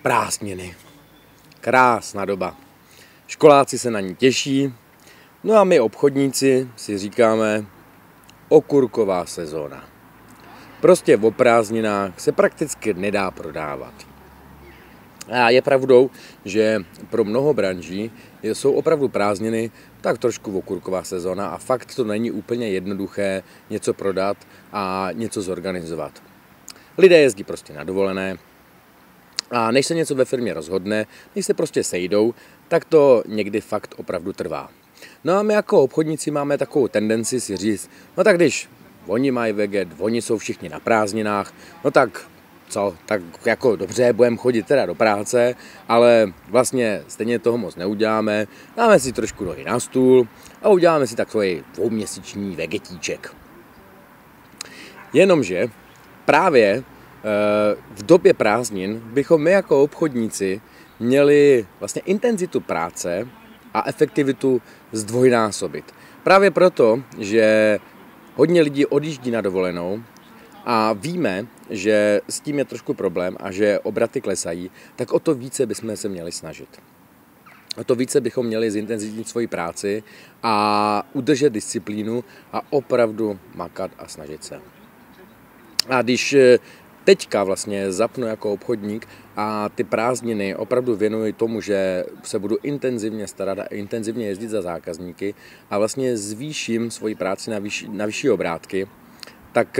Prázdniny. Krásná doba. Školáci se na ní těší, no a my obchodníci si říkáme okurková sezóna. Prostě o prázdninách se prakticky nedá prodávat. A je pravdou, že pro mnoho branží jsou opravdu prázdniny tak trošku okurková sezóna a fakt to není úplně jednoduché něco prodat a něco zorganizovat. Lidé jezdí prostě na dovolené a než se něco ve firmě rozhodne, než se prostě sejdou, tak to někdy fakt opravdu trvá. No a my jako obchodníci máme takovou tendenci si říct, no tak když oni mají veget, oni jsou všichni na prázdninách, no tak co, tak jako dobře, budeme chodit teda do práce, ale vlastně stejně toho moc neuděláme, dáme si trošku nohy na stůl a uděláme si takový dvouměsíční vegetíček. Jenomže právě v době prázdnin bychom my jako obchodníci měli vlastně intenzitu práce a efektivitu zdvojnásobit. Právě proto, že hodně lidí odjíždí na dovolenou a víme, že s tím je trošku problém a že obraty klesají, tak o to více bychom se měli snažit. O to více bychom měli zintenzivnit svoji práci a udržet disciplínu a opravdu makat a snažit se. A když teďka vlastně zapnu jako obchodník a ty prázdniny opravdu věnuji tomu, že se budu intenzivně starat a intenzivně jezdit za zákazníky a vlastně zvýším svoji práci na vyšší obrátky, tak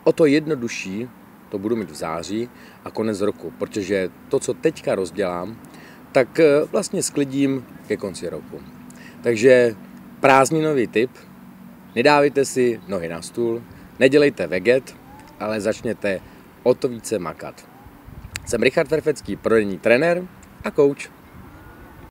o to jednodušší to budu mít v září a konec roku, protože to, co teďka rozdělám, tak vlastně sklidím ke konci roku. Takže prázdninový tip, nedávejte si nohy na stůl, nedělejte veget, ale začněte o to více makat. Jsem Richard Verfecký, prodejní trenér a coach.